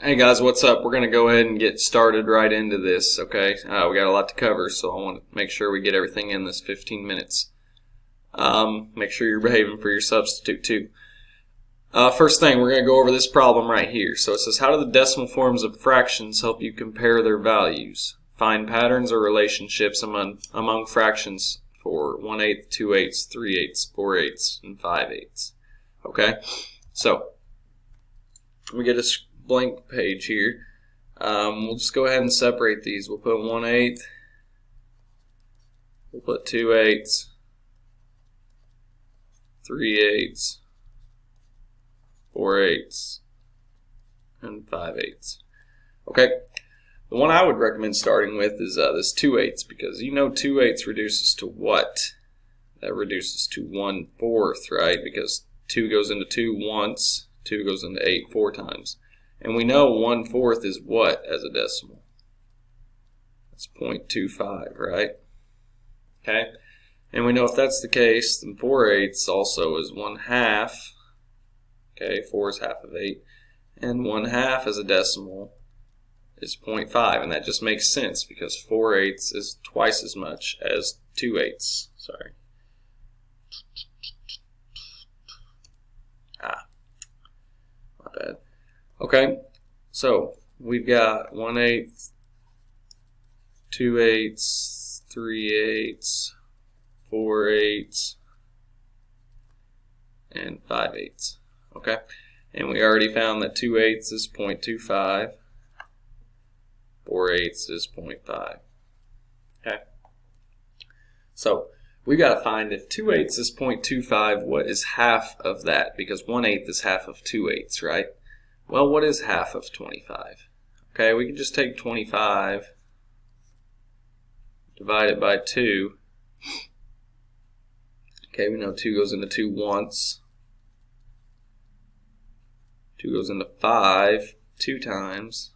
Hey guys, what's up? We're going to go ahead and get started right into this, okay? We got a lot to cover, so I want to make sure we get everything in this 15 minutes. Make sure you're behaving for your substitute too. First thing, we're going to go over this problem right here. So it says, how do the decimal forms of fractions help you compare their values? Find patterns or relationships among fractions for 1/8, 2/8, 3/8, 4/8, and 5/8. Okay? So, we get a blank page here. We'll just go ahead and separate these. We'll put 1/8, we'll put 2/8, 3/8, 4/8, and 5/8. Okay, the one I would recommend starting with is this 2/8, because you know 2/8 reduces to what? That reduces to 1/4, right? Because 2 goes into 2 once, 2 goes into 8 4 times. And we know 1/4 is what as a decimal? It's 0.25, right? Okay? And we know if that's the case, then 4/8 also is 1/2. Okay, 4 is half of 8. And 1/2 as a decimal is 0.5. And that just makes sense because 4/8 is twice as much as 2/8. Sorry. My bad. Okay, so we've got 1/8, 2/8, 3/8, 4/8, and 5/8. Okay, and we already found that 2/8 is 0.25, 4/8 is 0.5. Okay, so we've got to find if 2/8 is 0.25, what is half of that? Because 1/8 is half of 2/8, right? Well, what is half of 25? Okay, we can just take 25, divide it by 2. Okay, we know 2 goes into 2 once. 2 goes into 5 2 times.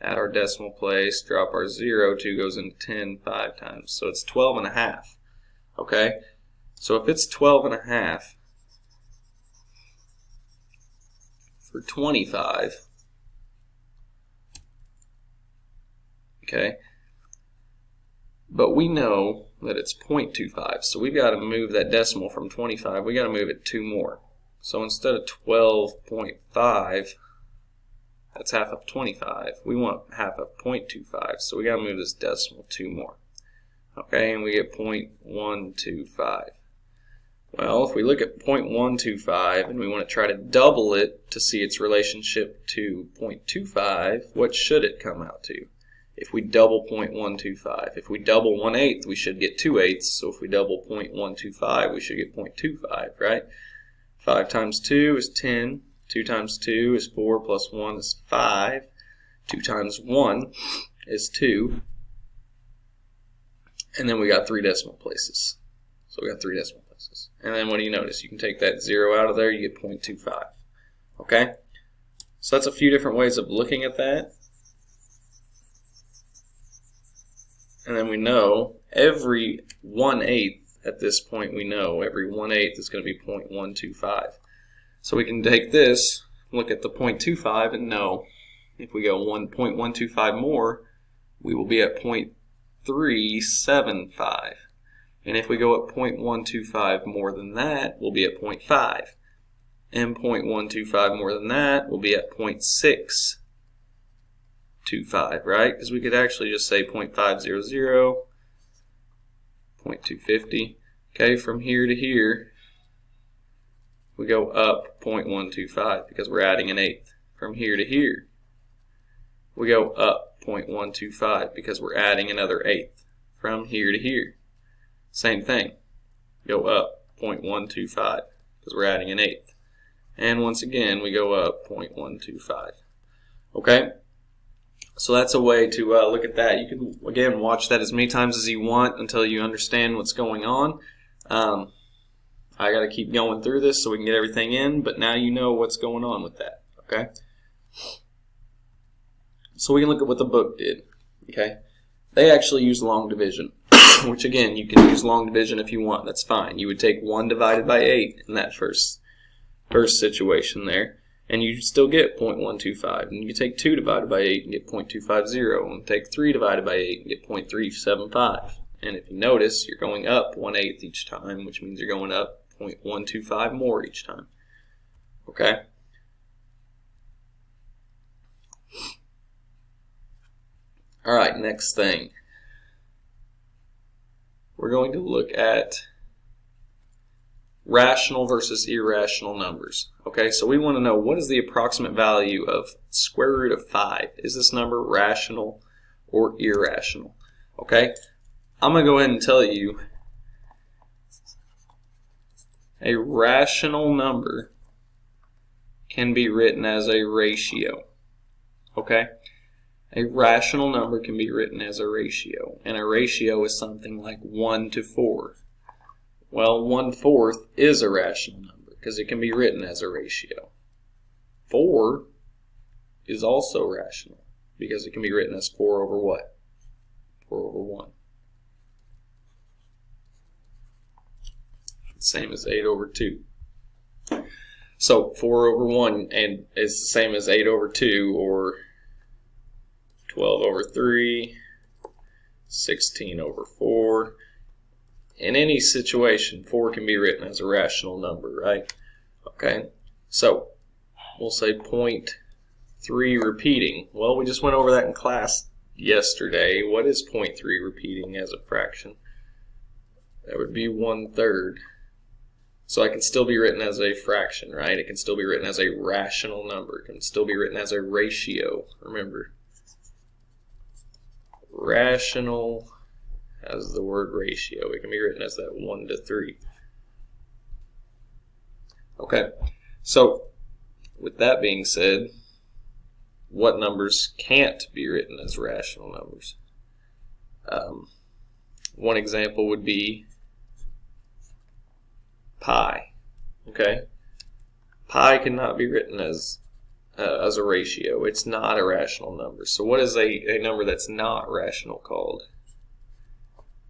Add our decimal place, drop our 0, 2 goes into 10 5 times. So it's 12.5. Okay? So if it's 12.5 for 25, okay, but we know that it's 0.25, so we've got to move that decimal from 25, we got to move it 2 more. So instead of 12.5, that's half of 25, we want half of 0.25, so we got to move this decimal 2 more. Okay, and we get 0.125. Well, if we look at 0.125 and we want to try to double it to see its relationship to 0.25, what should it come out to? If we double 0.125, if we double 1/8, we should get 2/8. So if we double 0.125, we should get 0.25, right? 5 times 2 is 10. 2 times 2 is 4, plus 1 is 5. 2 times 1 is 2. And then we got 3 decimal places. So we got 3 decimal places. And then what do you notice? You can take that 0 out of there, you get 0.25. Okay? So that's a few different ways of looking at that. And then we know every 1/8 at this point, we know every 1/8 is going to be 0.125. So we can take this, look at the 0.25, and know if we go 1.125 more, we will be at 0.375. And if we go at 0.125 more than that, we'll be at 0.5. And 0.125 more than that, we'll be at 0.625, right? Because we could actually just say 0.500, 0.250. Okay, from here to here, we go up 0.125 because we're adding an 1/8. From here to here, we go up 0.125 because we're adding another 1/8. From here to here, same thing, go up 0.125 because we're adding an 1/8. And once again, we go up 0.125. Okay? So that's a way to look at that. You can, again, watch that as many times as you want until you understand what's going on. I got to keep going through this so we can get everything in, but now you know what's going on with that. Okay? So we can look at what the book did. Okay? They actually use long division. which again, you can use long division if you want. That's fine. You would take 1 divided by 8 in that first first situation there, and you still get 0.125. And you take 2 divided by 8 and get 0.250, and take 3 divided by 8 and get 0.375. And if you notice, you're going up 1/8 each time, which means you're going up 0.125 more each time. Okay? Alright, next thing. We're going to look at rational versus irrational numbers. Okay, so we want to know, what is the approximate value of square root of 5? Is this number rational or irrational? Okay, I'm going to go ahead and tell you a rational number can be written as a ratio. Okay, a rational number can be written as a ratio, and a ratio is something like 1 to 4. Well, 1/4 is a rational number because it can be written as a ratio. 4 is also rational because it can be written as 4 over what? 4 over 1. Same as 8 over 2. So 4 over 1 and is the same as 8 over 2, or 12 over 3, 16 over 4. In any situation, 4 can be written as a rational number, right? Okay, so we'll say 0.3 repeating. Well, we just went over that in class yesterday. What is 0.3 repeating as a fraction? That would be 1/3. So it can still be written as a fraction, right? It can still be written as a rational number. It can still be written as a ratio. Remember, rational has the word ratio. It can be written as that 1 to 3. Okay, so with that being said, what numbers can't be written as rational numbers? One example would be pi. Okay, pi cannot be written as a ratio. It's not a rational number. So what is a number that's not rational called?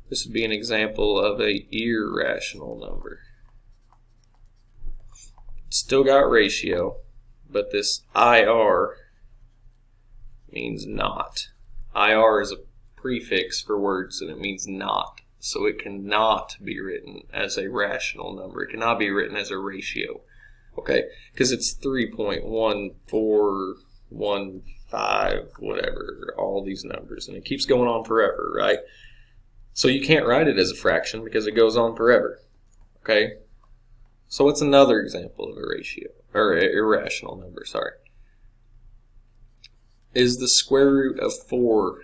This would be an example of an irrational number. Still got ratio, but this IR means not. IR is a prefix for words and it means not. So it cannot be written as a rational number. It cannot be written as a ratio. Okay? Because it's 3.1415, whatever, all these numbers. And it keeps going on forever, right? So you can't write it as a fraction because it goes on forever. Okay? So what's another example of a ratio, or an irrational number, sorry? Is the square root of 4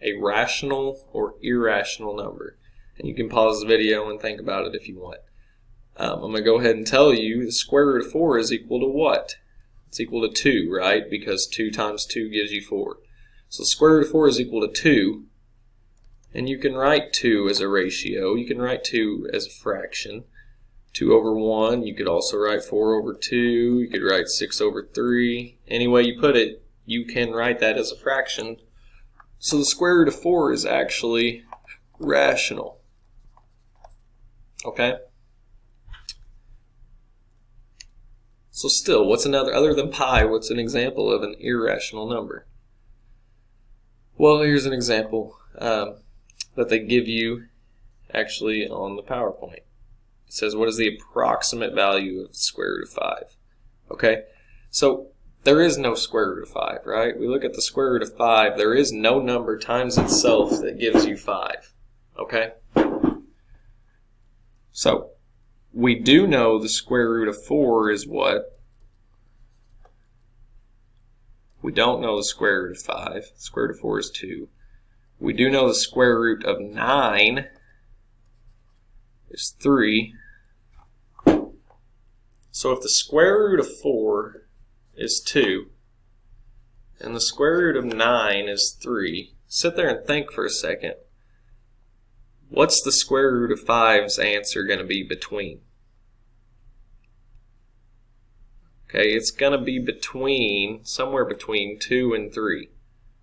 a rational or irrational number? And you can pause the video and think about it if you want. I'm going to go ahead and tell you the square root of 4 is equal to what? It's equal to 2, right? Because 2 times 2 gives you 4. So the square root of 4 is equal to 2. And you can write 2 as a ratio. You can write 2 as a fraction. 2 over 1. You could also write 4 over 2. You could write 6 over 3. Any way you put it, you can write that as a fraction. So the square root of 4 is actually rational. Okay? So still, what's another, other than pi, what's an example of an irrational number? Well, here's an example that they give you actually on the PowerPoint. It says, what is the approximate value of the square root of 5? Okay, so there is no square root of 5, right? We look at the square root of 5, there is no number times itself that gives you 5. Okay? So, we do know the square root of 4 is what? We don't know the square root of 5. The square root of 4 is 2. We do know the square root of 9 is 3. So if the square root of 4 is 2 and the square root of 9 is 3, sit there and think for a second. What's the square root of 5's answer going to be between? Okay, it's going to be between, somewhere between 2 and 3,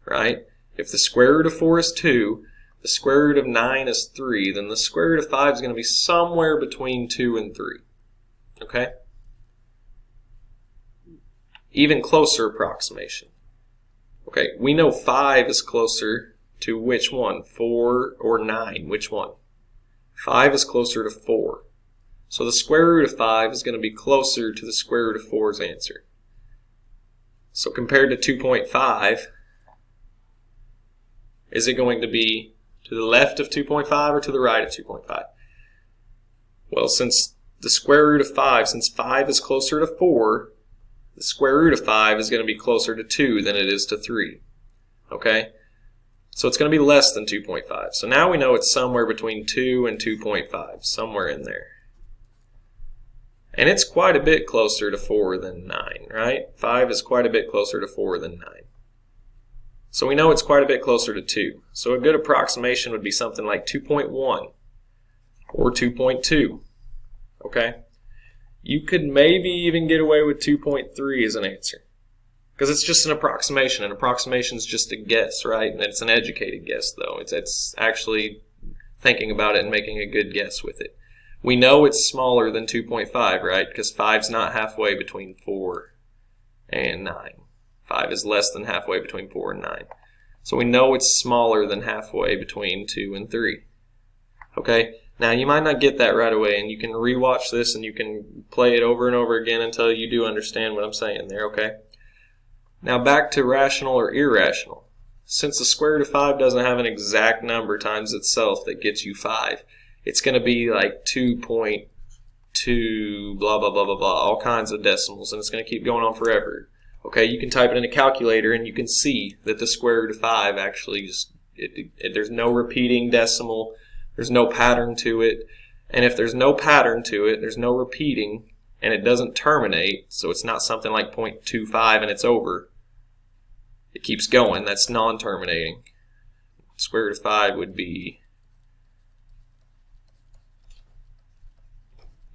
right? If the square root of 4 is 2, the square root of 9 is 3, then the square root of 5 is going to be somewhere between 2 and 3. Okay? even closer approximation. Okay, we know 5 is closer to which one? 4 or 9? Which one? 5 is closer to 4. So the square root of 5 is going to be closer to the square root of 4's answer. So compared to 2.5, is it going to be to the left of 2.5 or to the right of 2.5? Well, since the square root of 5, since 5 is closer to 4, the square root of 5 is going to be closer to 2 than it is to 3. Okay? So it's going to be less than 2.5. So now we know it's somewhere between 2 and 2.5, somewhere in there. And it's quite a bit closer to 4 than 9, right? 5 is quite a bit closer to 4 than 9. So we know it's quite a bit closer to 2. So a good approximation would be something like 2.1 or 2.2. Okay? You could maybe even get away with 2.3 as an answer, because it's just an approximation. An approximation is just a guess, right? And it's an educated guess, though. It's actually thinking about it and making a good guess with it. We know it's smaller than 2.5, right? Because 5's not halfway between 4 and 9. 5 is less than halfway between 4 and 9. So we know it's smaller than halfway between 2 and 3. Okay? Now, you might not get that right away, and you can rewatch this and you can play it over and over again until you do understand what I'm saying there, okay? Now, back to rational or irrational. Since the square root of 5 doesn't have an exact number times itself that gets you 5, it's going to be like 2.2, blah, blah, blah, blah, blah, all kinds of decimals, and it's going to keep going on forever. Okay, you can type it in a calculator, and you can see that the square root of 5 actually just, there's no repeating decimal. There's no pattern to it. And if there's no pattern to it, there's no repeating, and it doesn't terminate, so it's not something like 0.25 and it's over. It keeps going. That's non-terminating. Square root of 5 would be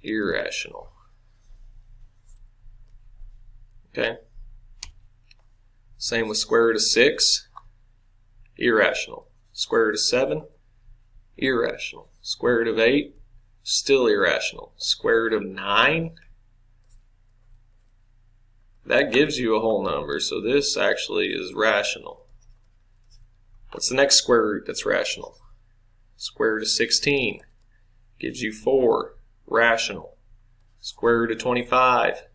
irrational. Okay? Same with square root of 6, irrational. Square root of 7, irrational. Square root of 8, still irrational. Square root of 9, that gives you a whole number, so this actually is rational. What's the next square root that's rational? Square root of 16 gives you 4, rational. Square root of 25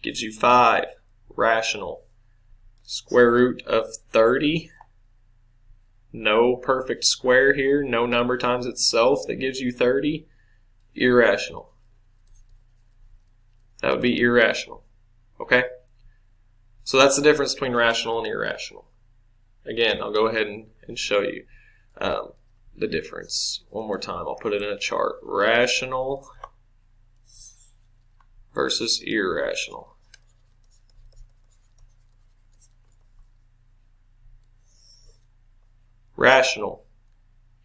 gives you 5, rational. Square root of 30, no perfect square here, no number times itself that gives you 30, irrational. That would be irrational. Okay? So that's the difference between rational and irrational. Again, I'll go ahead and show you the difference one more time. I'll put it in a chart. Rational versus irrational. Rational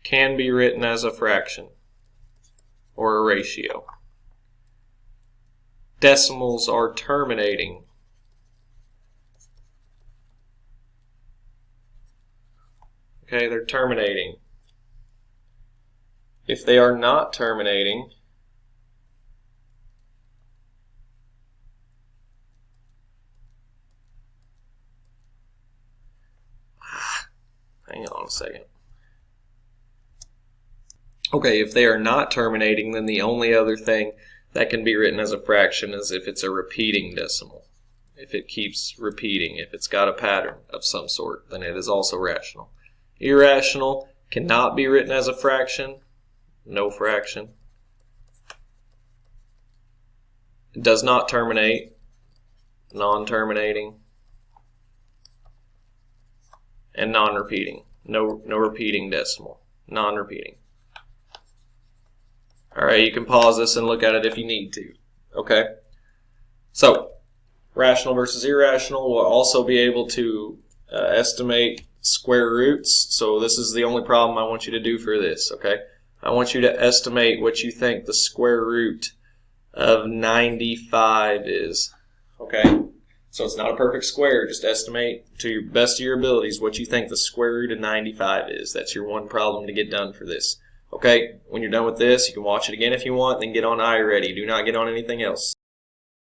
can be written as a fraction or a ratio. Decimals are terminating. Okay, they're terminating. If they are not terminating, hang on a second. Okay, if they are not terminating, then the only other thing that can be written as a fraction is if it's a repeating decimal. If it keeps repeating, if it's got a pattern of some sort, then it is also rational. Irrational cannot be written as a fraction. No fraction. It does not terminate. Non-terminating. And non-repeating. No repeating decimal. Non-repeating. Alright, you can pause this and look at it if you need to. Okay? So, rational versus irrational, we'll also be able to estimate square roots. So this is the only problem I want you to do for this, okay? I want you to estimate what you think the square root of 95 is, okay? So it's not a perfect square. Just estimate to your best of your abilities what you think the square root of 95 is. That's your one problem to get done for this. Okay, when you're done with this, you can watch it again if you want, then get on iReady. Do not get on anything else.